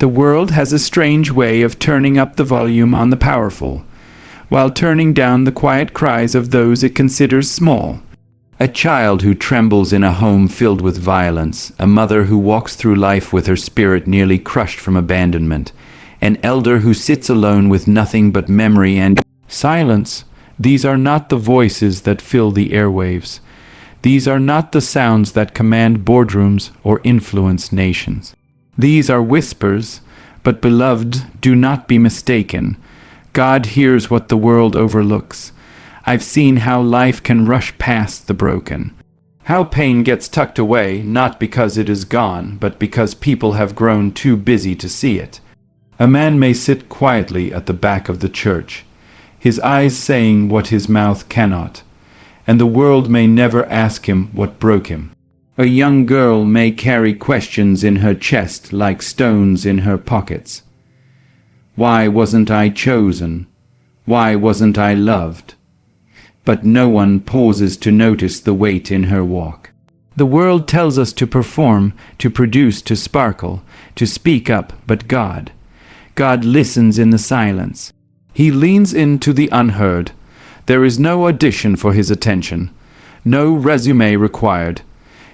The world has a strange way of turning up the volume on the powerful, while turning down the quiet cries of those it considers small. A child who trembles in a home filled with violence, a mother who walks through life with her spirit nearly crushed from abandonment, an elder who sits alone with nothing but memory and silence. These are not the voices that fill the airwaves. These are not the sounds that command boardrooms or influence nations. These are whispers, but beloved, do not be mistaken. God hears what the world overlooks. I've seen how life can rush past the broken. How pain gets tucked away, not because it is gone, but because people have grown too busy to see it. A man may sit quietly at the back of the church, his eyes saying what his mouth cannot, and the world may never ask him what broke him. A young girl may carry questions in her chest like stones in her pockets. Why wasn't I chosen? Why wasn't I loved? But no one pauses to notice the weight in her walk. The world tells us to perform, to produce, to sparkle, to speak up, but God listens in the silence. He leans into the unheard. There is no audition for his attention, no resume required.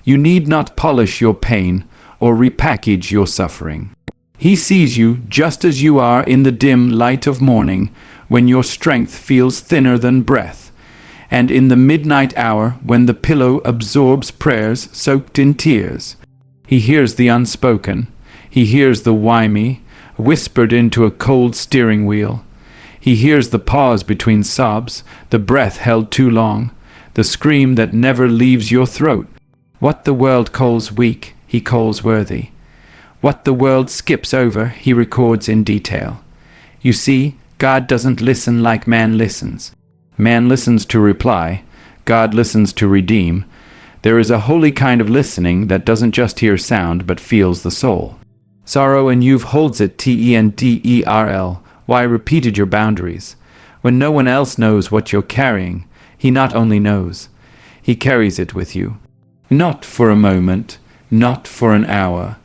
You need not polish your pain or repackage your suffering. He sees you just as you are in the dim light of morning, when your strength feels thinner than breath, and in the midnight hour when the pillow absorbs prayers soaked in tears. He hears the unspoken. He hears the why me, whispered into a cold steering wheel. He hears the pause between sobs, the breath held too long, the scream that never leaves your throat. What the world calls weak, he calls worthy. What the world skips over, he records in detail. You see, God doesn't listen like man listens. Man listens to reply. God listens to redeem. There is a holy kind of listening that doesn't just hear sound but feels the soul. Sorrow and you've holds it tenderl. Why repeated your boundaries? When no one else knows what you're carrying, he not only knows, he carries it with you. Not for a moment, not for an hour,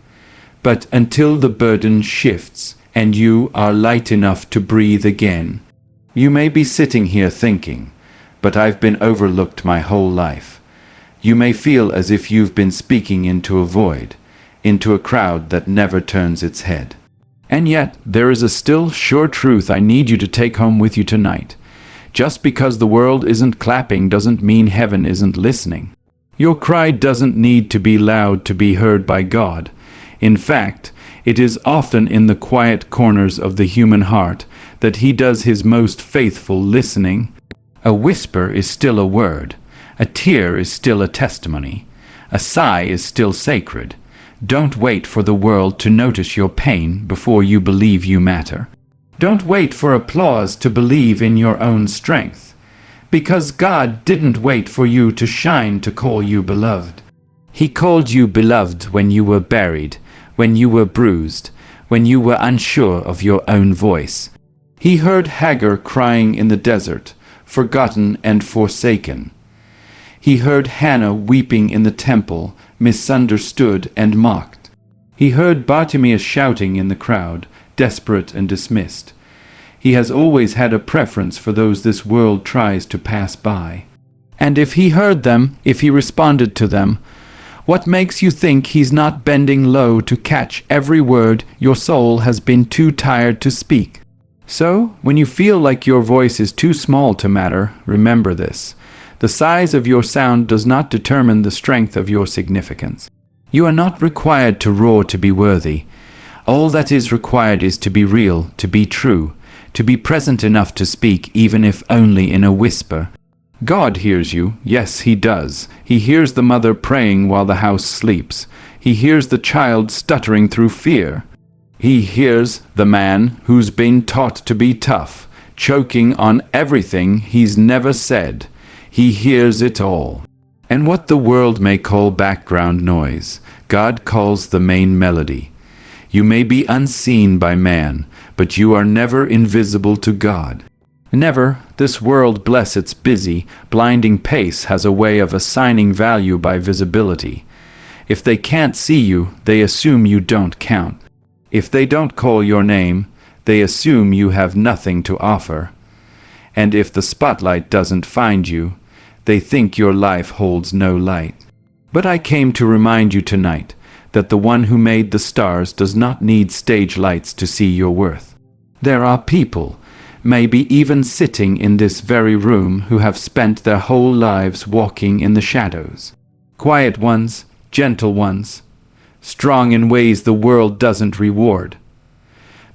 but until the burden shifts and you are light enough to breathe again. You may be sitting here thinking, but I've been overlooked my whole life. You may feel as if you've been speaking into a void, into a crowd that never turns its head. And yet, there is a still sure truth I need you to take home with you tonight. Just because the world isn't clapping doesn't mean heaven isn't listening. Your cry doesn't need to be loud to be heard by God. In fact, it is often in the quiet corners of the human heart that he does his most faithful listening. A whisper is still a word. A tear is still a testimony. A sigh is still sacred. Don't wait for the world to notice your pain before you believe you matter. Don't wait for applause to believe in your own strength, because God didn't wait for you to shine to call you beloved. He called you beloved when you were buried, when you were bruised, when you were unsure of your own voice. He heard Hagar crying in the desert, forgotten and forsaken. He heard Hannah weeping in the temple, misunderstood and mocked. He heard Bartimaeus shouting in the crowd, desperate and dismissed. He has always had a preference for those this world tries to pass by. And if he heard them, if he responded to them, what makes you think he's not bending low to catch every word your soul has been too tired to speak? So, when you feel like your voice is too small to matter, remember this. The size of your sound does not determine the strength of your significance. You are not required to roar to be worthy. All that is required is to be real, to be true, to be present enough to speak, even if only in a whisper. God hears you. Yes, he does. He hears the mother praying while the house sleeps. He hears the child stuttering through fear. He hears the man who's been taught to be tough, choking on everything he's never said. He hears it all. And what the world may call background noise, God calls the main melody. You may be unseen by man, but you are never invisible to God. Never. This world, bless its busy, blinding pace, has a way of assigning value by visibility. If they can't see you, they assume you don't count. If they don't call your name, they assume you have nothing to offer. And if the spotlight doesn't find you, they think your life holds no light. But I came to remind you tonight that the one who made the stars does not need stage lights to see your worth. There are people, maybe even sitting in this very room, who have spent their whole lives walking in the shadows. Quiet ones, gentle ones, strong in ways the world doesn't reward.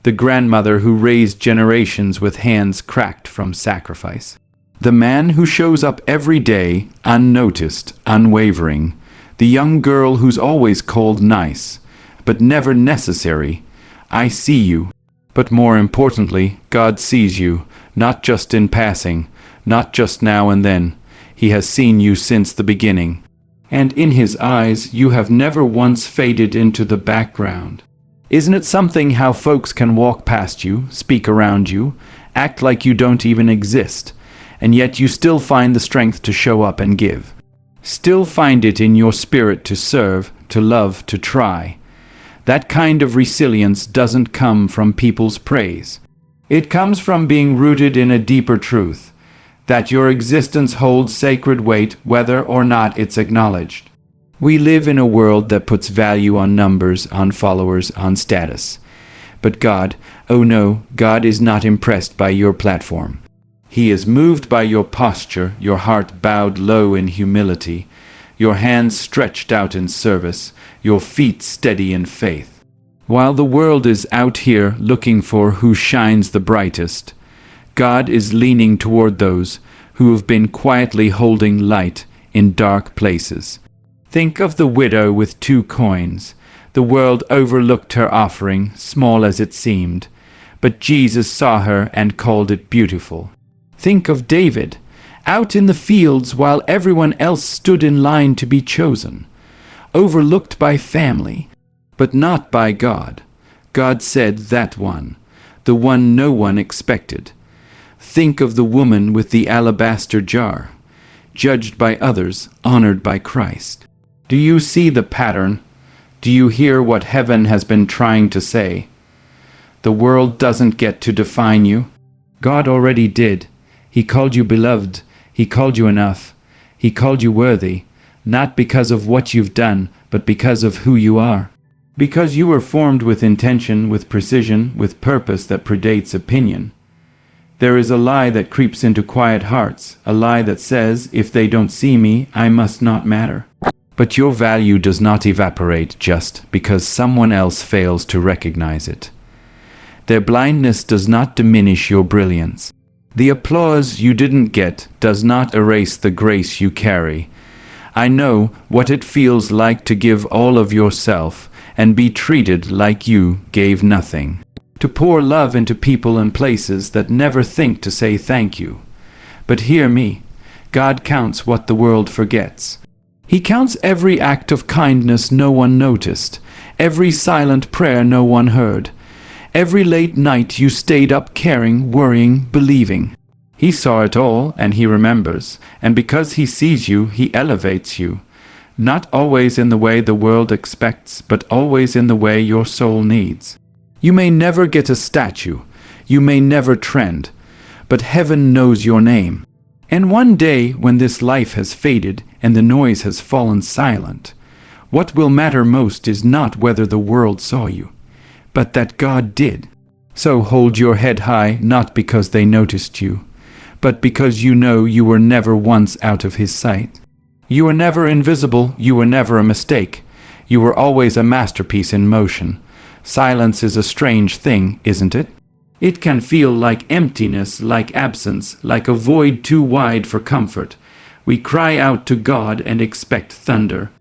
The grandmother who raised generations with hands cracked from sacrifice. The man who shows up every day, unnoticed, unwavering. The young girl who's always called nice, but never necessary. I see you. But more importantly, God sees you, not just in passing, not just now and then. He has seen you since the beginning. And in His eyes, you have never once faded into the background. Isn't it something how folks can walk past you, speak around you, act like you don't even exist, and yet you still find the strength to show up and give? Still find it in your spirit to serve, to love, to try. That kind of resilience doesn't come from people's praise. It comes from being rooted in a deeper truth, that your existence holds sacred weight whether or not it's acknowledged. We live in a world that puts value on numbers, on followers, on status. But God, oh no, God is not impressed by your platform. He is moved by your posture, your heart bowed low in humility, your hands stretched out in service, your feet steady in faith. While the world is out here looking for who shines the brightest, God is leaning toward those who have been quietly holding light in dark places. Think of the widow with 2 coins. The world overlooked her offering, small as it seemed, but Jesus saw her and called it beautiful. Think of David, out in the fields while everyone else stood in line to be chosen, overlooked by family, but not by God. God said, that one, the one no one expected. Think of the woman with the alabaster jar, judged by others, honored by Christ. Do you see the pattern? Do you hear what heaven has been trying to say? The world doesn't get to define you. God already did. He called you beloved. He called you enough. He called you worthy, not because of what you've done, but because of who you are. Because you were formed with intention, with precision, with purpose that predates opinion. There is a lie that creeps into quiet hearts, a lie that says, if they don't see me, I must not matter. But your value does not evaporate just because someone else fails to recognize it. Their blindness does not diminish your brilliance. The applause you didn't get does not erase the grace you carry. I know what it feels like to give all of yourself and be treated like you gave nothing. To pour love into people and places that never think to say thank you. But hear me, God counts what the world forgets. He counts every act of kindness no one noticed, every silent prayer no one heard, every late night you stayed up caring, worrying, believing. He saw it all, and He remembers, and because He sees you, He elevates you. Not always in the way the world expects, but always in the way your soul needs. You may never get a statue, you may never trend, but heaven knows your name. And one day, when this life has faded and the noise has fallen silent, what will matter most is not whether the world saw you, but that God did. So hold your head high, not because they noticed you, but because you know you were never once out of His sight. You were never invisible, you were never a mistake. You were always a masterpiece in motion. Silence is a strange thing, isn't it? It can feel like emptiness, like absence, like a void too wide for comfort. We cry out to God and expect thunder.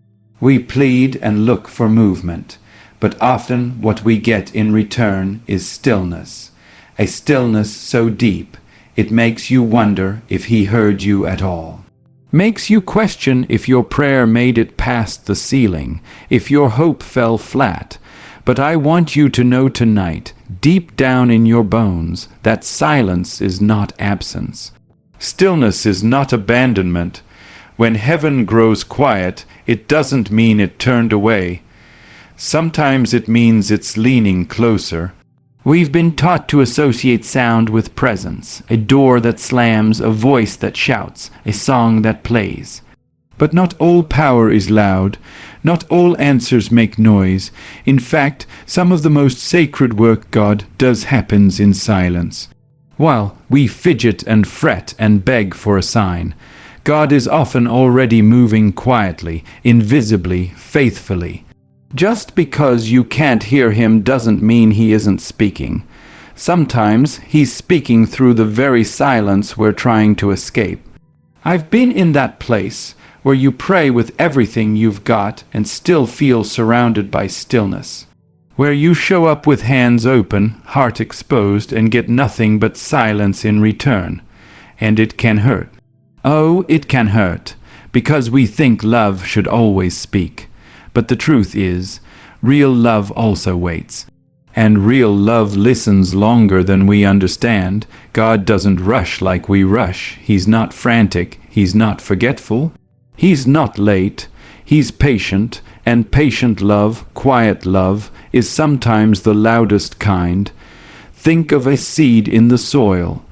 We plead and look for movement. But often what we get in return is stillness. A stillness so deep, it makes you wonder if He heard you at all. Makes you question if your prayer made it past the ceiling, if your hope fell flat. But I want you to know tonight, deep down in your bones, that silence is not absence. Stillness is not abandonment. When heaven grows quiet, it doesn't mean it turned away. Sometimes it means it's leaning closer. We've been taught to associate sound with presence, a door that slams, a voice that shouts, a song that plays. But not all power is loud, not all answers make noise. In fact, some of the most sacred work God does happens in silence. While we fidget and fret and beg for a sign, God is often already moving quietly, invisibly, faithfully. Just because you can't hear him doesn't mean he isn't speaking. Sometimes he's speaking through the very silence we're trying to escape. I've been in that place where you pray with everything you've got and still feel surrounded by stillness. Where you show up with hands open, heart exposed, and get nothing but silence in return. And it can hurt. Oh, it can hurt, because we think love should always speak. But the truth is, real love also waits. And real love listens longer than we understand. God doesn't rush like we rush. He's not frantic. He's not forgetful. He's not late. He's patient. And patient love, quiet love, is sometimes the loudest kind. Think of a seed in the soil.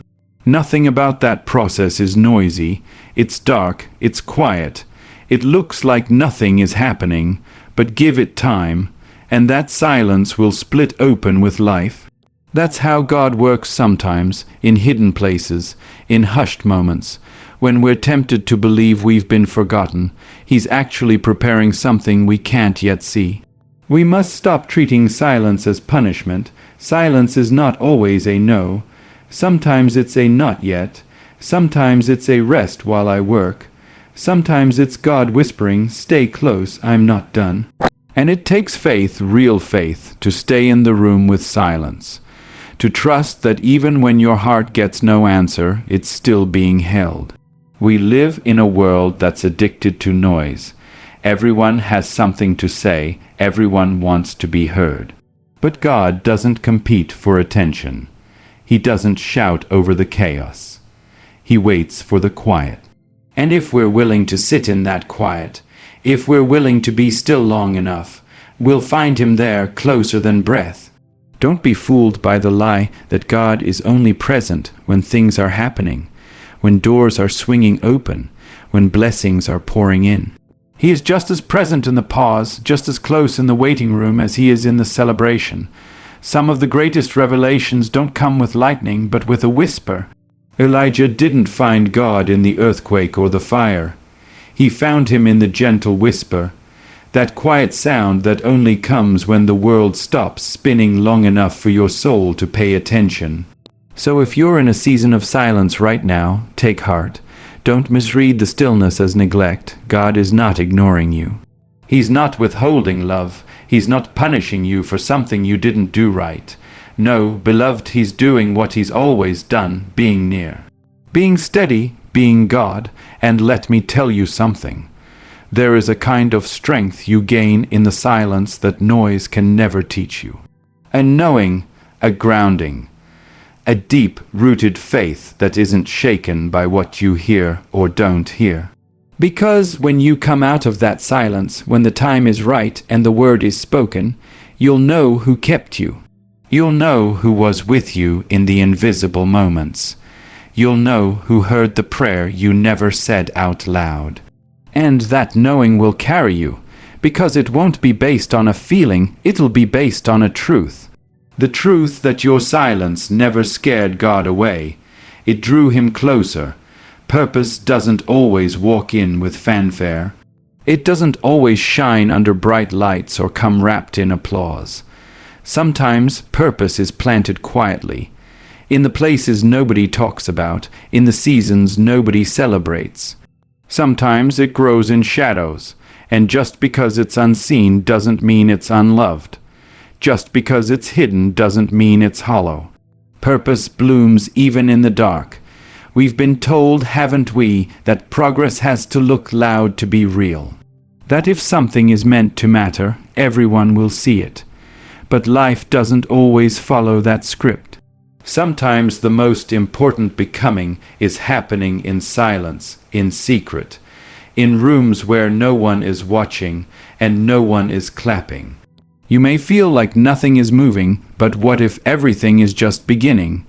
Nothing about that process is noisy. It's dark. It's quiet. It looks like nothing is happening, but give it time, and that silence will split open with life. That's how God works sometimes, in hidden places, in hushed moments. When we're tempted to believe we've been forgotten, he's actually preparing something we can't yet see. We must stop treating silence as punishment. Silence is not always a no. Sometimes it's a not yet. Sometimes it's a rest while I work. Sometimes it's God whispering, stay close, I'm not done. And it takes faith, real faith, to stay in the room with silence. To trust that even when your heart gets no answer, it's still being held. We live in a world that's addicted to noise. Everyone has something to say. Everyone wants to be heard. But God doesn't compete for attention. He doesn't shout over the chaos. He waits for the quiet. And if we're willing to sit in that quiet, if we're willing to be still long enough, we'll find him there closer than breath. Don't be fooled by the lie that God is only present when things are happening, when doors are swinging open, when blessings are pouring in. He is just as present in the pause, just as close in the waiting room as he is in the celebration. Some of the greatest revelations don't come with lightning, but with a whisper. Elijah didn't find God in the earthquake or the fire. He found him in the gentle whisper, that quiet sound that only comes when the world stops spinning long enough for your soul to pay attention. So if you're in a season of silence right now, take heart. Don't misread the stillness as neglect. God is not ignoring you. He's not withholding love. He's not punishing you for something you didn't do right. No, beloved, he's doing what he's always done, being near. Being steady, being God, and let me tell you something. There is a kind of strength you gain in the silence that noise can never teach you. A knowing, a grounding, a deep-rooted faith that isn't shaken by what you hear or don't hear. Because when you come out of that silence, when the time is right and the word is spoken, you'll know who kept you. You'll know who was with you in the invisible moments. You'll know who heard the prayer you never said out loud. And that knowing will carry you, because it won't be based on a feeling, it'll be based on a truth. The truth that your silence never scared God away. It drew him closer. Purpose doesn't always walk in with fanfare. It doesn't always shine under bright lights or come wrapped in applause. Sometimes purpose is planted quietly, in the places nobody talks about, in the seasons nobody celebrates. Sometimes it grows in shadows, and just because it's unseen doesn't mean it's unloved. Just because it's hidden doesn't mean it's hollow. Purpose blooms even in the dark. We've been told, haven't we, that progress has to look loud to be real. That if something is meant to matter, everyone will see it. But life doesn't always follow that script. Sometimes the most important becoming is happening in silence, in secret, in rooms where no one is watching and no one is clapping. You may feel like nothing is moving, but what if everything is just beginning?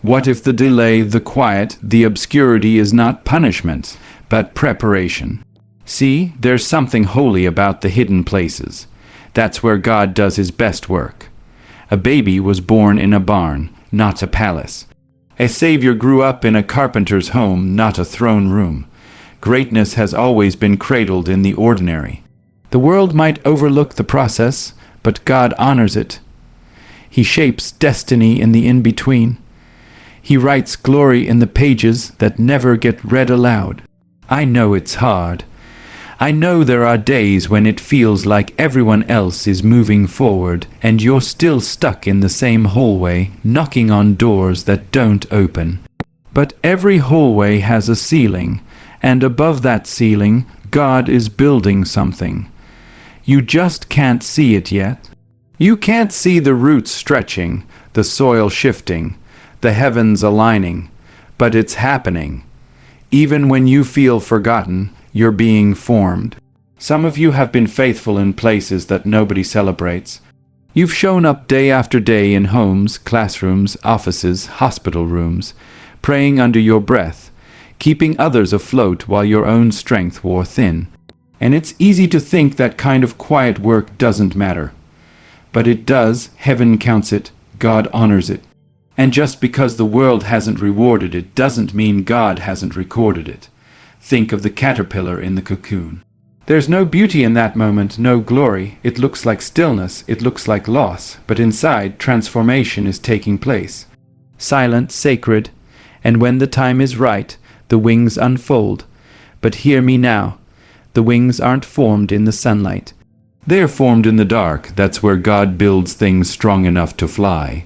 What if the delay, the quiet, the obscurity is not punishment, but preparation? See, there's something holy about the hidden places. That's where God does his best work. A baby was born in a barn, not a palace. A Savior grew up in a carpenter's home, not a throne room. Greatness has always been cradled in the ordinary. The world might overlook the process, but God honors it. He shapes destiny in the in-between. He writes glory in the pages that never get read aloud. I know it's hard. I know there are days when it feels like everyone else is moving forward and you're still stuck in the same hallway, knocking on doors that don't open. But every hallway has a ceiling, and above that ceiling, God is building something. You just can't see it yet. You can't see the roots stretching, the soil shifting, the heavens aligning, but it's happening. Even when you feel forgotten, you're being formed. Some of you have been faithful in places that nobody celebrates. You've shown up day after day in homes, classrooms, offices, hospital rooms, praying under your breath, keeping others afloat while your own strength wore thin. And it's easy to think that kind of quiet work doesn't matter. But it does. Heaven counts it. God honors it. And just because the world hasn't rewarded it doesn't mean God hasn't recorded it. Think of the caterpillar in the cocoon. There's no beauty in that moment, no glory. It looks like stillness, it looks like loss, but inside, transformation is taking place. Silent, sacred, and when the time is right, the wings unfold. But hear me now. The wings aren't formed in the sunlight. They're formed in the dark. That's where God builds things strong enough to fly.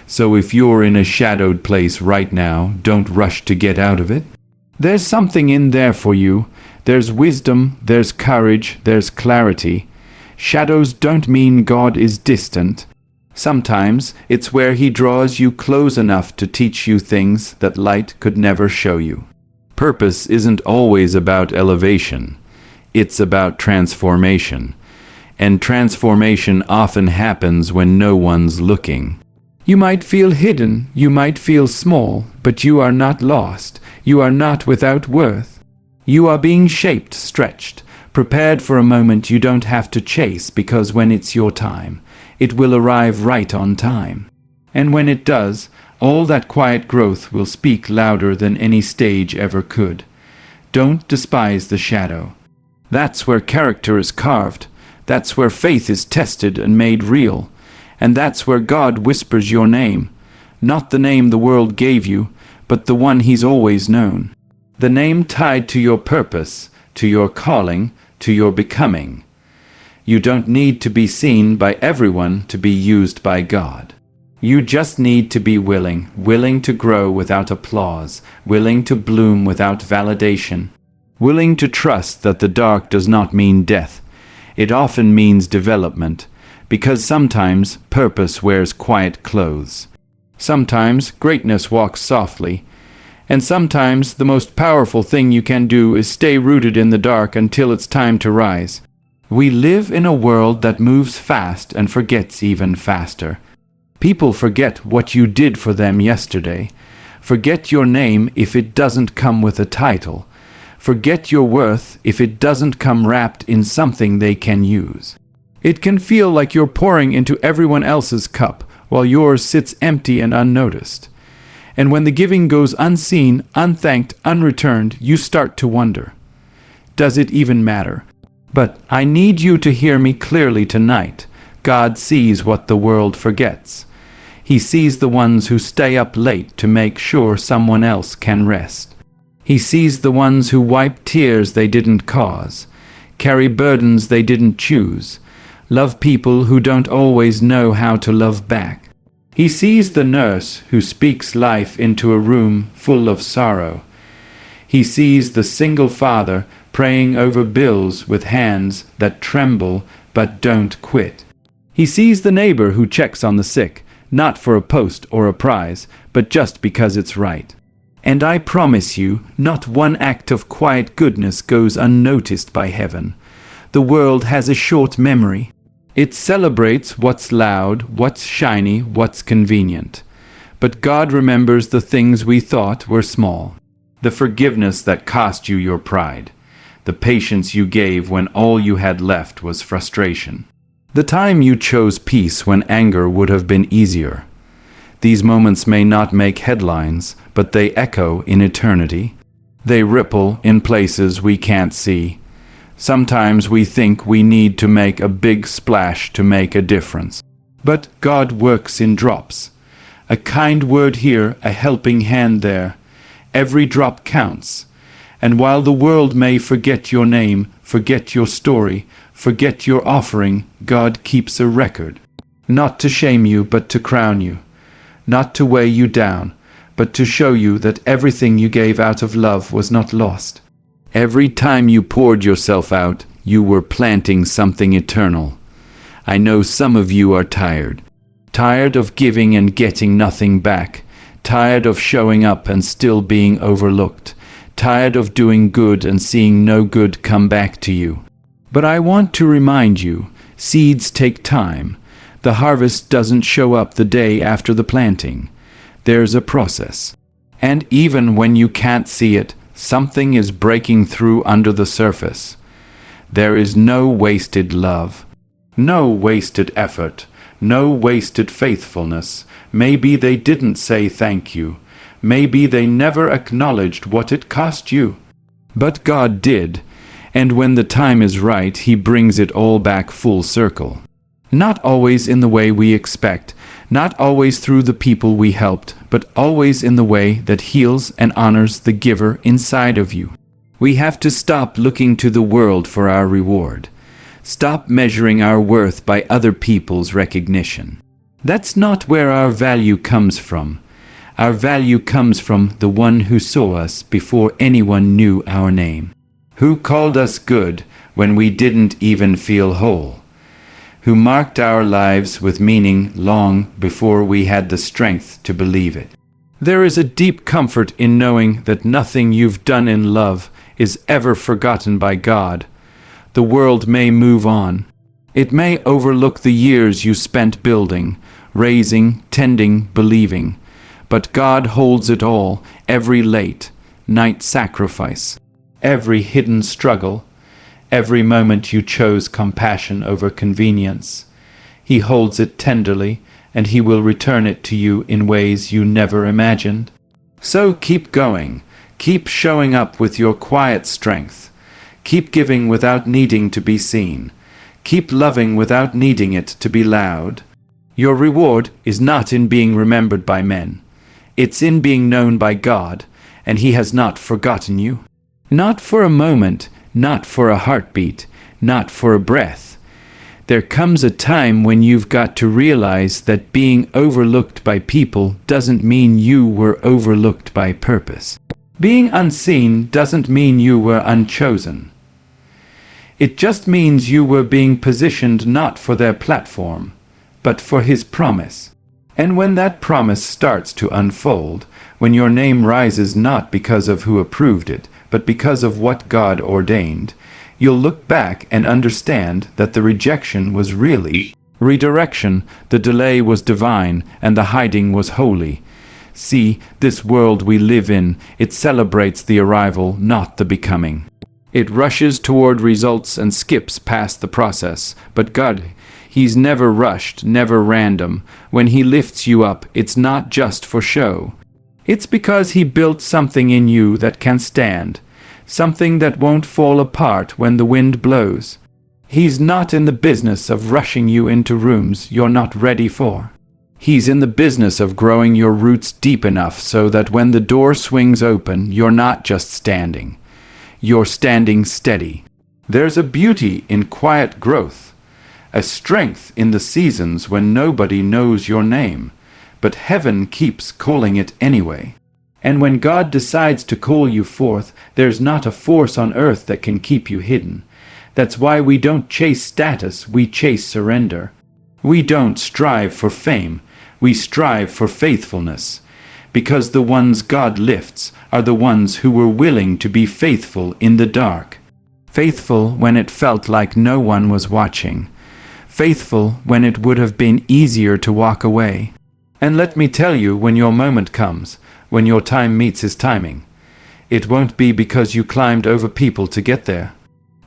So if you're in a shadowed place right now, don't rush to get out of it. There's something in there for you. There's wisdom, there's courage, there's clarity. Shadows don't mean God is distant. Sometimes it's where he draws you close enough to teach you things that light could never show you. Purpose isn't always about elevation. It's about transformation. And transformation often happens when no one's looking. You might feel hidden, you might feel small, but you are not lost. You are not without worth. You are being shaped, stretched, prepared for a moment you don't have to chase, because when it's your time, it will arrive right on time. And when it does, all that quiet growth will speak louder than any stage ever could. Don't despise the shadow. That's where character is carved. That's where faith is tested and made real. And that's where God whispers your name. Not the name the world gave you, but the one he's always known. The name tied to your purpose, to your calling, to your becoming. You don't need to be seen by everyone to be used by God. You just need to be willing to grow without applause, willing to bloom without validation, willing to trust that the dark does not mean death. It often means development, because sometimes purpose wears quiet clothes. Sometimes greatness walks softly, and sometimes the most powerful thing you can do is stay rooted in the dark until it's time to rise. We live in a world that moves fast and forgets even faster. People forget what you did for them yesterday. Forget your name if it doesn't come with a title. Forget your worth if it doesn't come wrapped in something they can use. It can feel like you're pouring into everyone else's cup, while yours sits empty and unnoticed. And when the giving goes unseen, unthanked, unreturned, you start to wonder, does it even matter? But I need you to hear me clearly tonight. God sees what the world forgets. He sees the ones who stay up late to make sure someone else can rest. He sees the ones who wipe tears they didn't cause, carry burdens they didn't choose, love people who don't always know how to love back. He sees the nurse who speaks life into a room full of sorrow. He sees the single father praying over bills with hands that tremble but don't quit. He sees the neighbor who checks on the sick, not for a post or a prize, but just because it's right. And I promise you, not one act of quiet goodness goes unnoticed by heaven. The world has a short memory. It celebrates what's loud, what's shiny, what's convenient. But God remembers the things we thought were small. The forgiveness that cost you your pride. The patience you gave when all you had left was frustration. The time you chose peace when anger would have been easier. These moments may not make headlines, but they echo in eternity. They ripple in places we can't see. Sometimes we think we need to make a big splash to make a difference. But God works in drops. A kind word here, a helping hand there. Every drop counts. And while the world may forget your name, forget your story, forget your offering, God keeps a record. Not to shame you, but to crown you. Not to weigh you down, but to show you that everything you gave out of love was not lost. Every time you poured yourself out, you were planting something eternal. I know some of you are tired. Tired of giving and getting nothing back. Tired of showing up and still being overlooked. Tired of doing good and seeing no good come back to you. But I want to remind you, seeds take time. The harvest doesn't show up the day after the planting. There's a process. And even when you can't see it, something is breaking through under the surface. There is no wasted love, no wasted effort, no wasted faithfulness. Maybe they didn't say thank you. Maybe they never acknowledged what it cost you. But God did, and when the time is right, He brings it all back full circle. Not always in the way we expect, not always through the people we helped, but always in the way that heals and honors the giver inside of you. We have to stop looking to the world for our reward. Stop measuring our worth by other people's recognition. That's not where our value comes from. Our value comes from the one who saw us before anyone knew our name, who called us good when we didn't even feel whole, who marked our lives with meaning long before we had the strength to believe it. There is a deep comfort in knowing that nothing you've done in love is ever forgotten by God. The world may move on. It may overlook the years you spent building, raising, tending, believing. But God holds it all, every late night sacrifice, every hidden struggle, every moment you chose compassion over convenience. He holds it tenderly, and He will return it to you in ways you never imagined. So keep going. Keep showing up with your quiet strength. Keep giving without needing to be seen. Keep loving without needing it to be loud. Your reward is not in being remembered by men. It's in being known by God, and He has not forgotten you. Not for a moment, not for a heartbeat, not for a breath. There comes a time when you've got to realize that being overlooked by people doesn't mean you were overlooked by purpose. Being unseen doesn't mean you were unchosen. It just means you were being positioned not for their platform, but for His promise. And when that promise starts to unfold, when your name rises not because of who approved it, but because of what God ordained, you'll look back and understand that the rejection was really redirection, the delay was divine, and the hiding was holy. See, this world we live in, it celebrates the arrival, not the becoming. It rushes toward results and skips past the process. But God, He's never rushed, never random. When He lifts you up, it's not just for show. It's because He built something in you that can stand, something that won't fall apart when the wind blows. He's not in the business of rushing you into rooms you're not ready for. He's in the business of growing your roots deep enough so that when the door swings open, you're not just standing. You're standing steady. There's a beauty in quiet growth, a strength in the seasons when nobody knows your name, but heaven keeps calling it anyway. And when God decides to call you forth, there's not a force on earth that can keep you hidden. That's why we don't chase status, we chase surrender. We don't strive for fame, we strive for faithfulness. Because the ones God lifts are the ones who were willing to be faithful in the dark. Faithful when it felt like no one was watching. faithful when it would have been easier to walk away. And let me tell you, when your moment comes, when your time meets his timing, it won't be because you climbed over people to get there.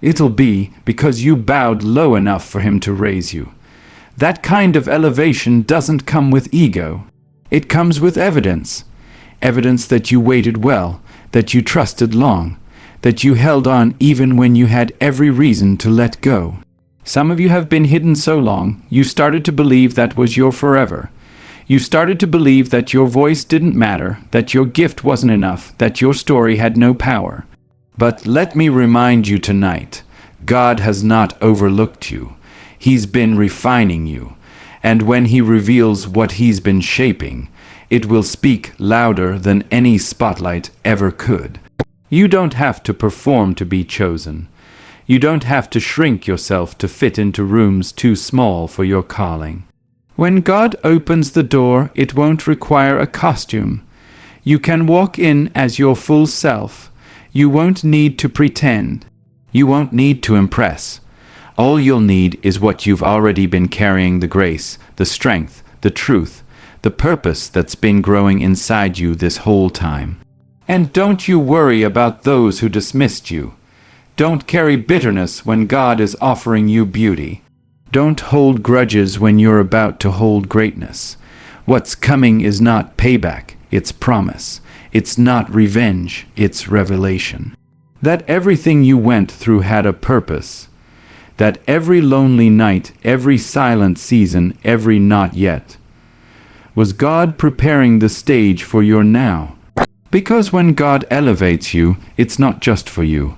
It'll be because you bowed low enough for him to raise you. That kind of elevation doesn't come with ego. It comes with evidence. Evidence that you waited well, that you trusted long, that you held on even when you had every reason to let go. Some of you have been hidden so long, you started to believe that was your forever. You started to believe that your voice didn't matter, that your gift wasn't enough, that your story had no power. But let me remind you tonight, God has not overlooked you. He's been refining you. And when He reveals what He's been shaping, it will speak louder than any spotlight ever could. You don't have to perform to be chosen. You don't have to shrink yourself to fit into rooms too small for your calling. When God opens the door, it won't require a costume. You can walk in as your full self. You won't need to pretend. You won't need to impress. All you'll need is what you've already been carrying: the grace, the strength, the truth, the purpose that's been growing inside you this whole time. And don't you worry about those who dismissed you. Don't carry bitterness when God is offering you beauty. Don't hold grudges when you're about to hold greatness. What's coming is not payback, it's promise. It's not revenge, it's revelation. That everything you went through had a purpose. That every lonely night, every silent season, every not yet, was God preparing the stage for your now. Because when God elevates you, it's not just for you.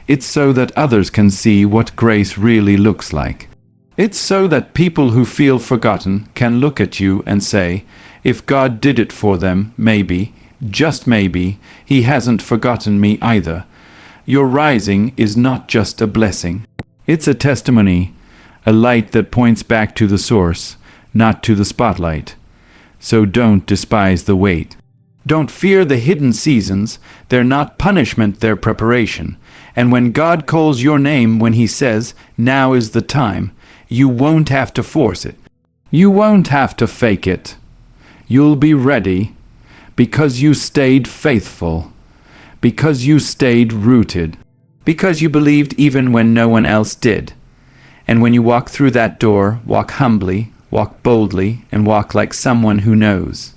It's so that others can see what grace really looks like. It's so that people who feel forgotten can look at you and say, if God did it for them, maybe, just maybe, He hasn't forgotten me either. Your rising is not just a blessing. It's a testimony, a light that points back to the source, not to the spotlight. So don't despise the wait. Don't fear the hidden seasons. They're not punishment, they're preparation. And when God calls your name, when He says, now is the time, you won't have to force it. You won't have to fake it. You'll be ready because you stayed faithful, because you stayed rooted, because you believed even when no one else did. And when you walk through that door, walk humbly, walk boldly, and walk like someone who knows.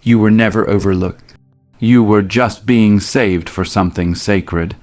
You were never overlooked. You were just being saved for something sacred.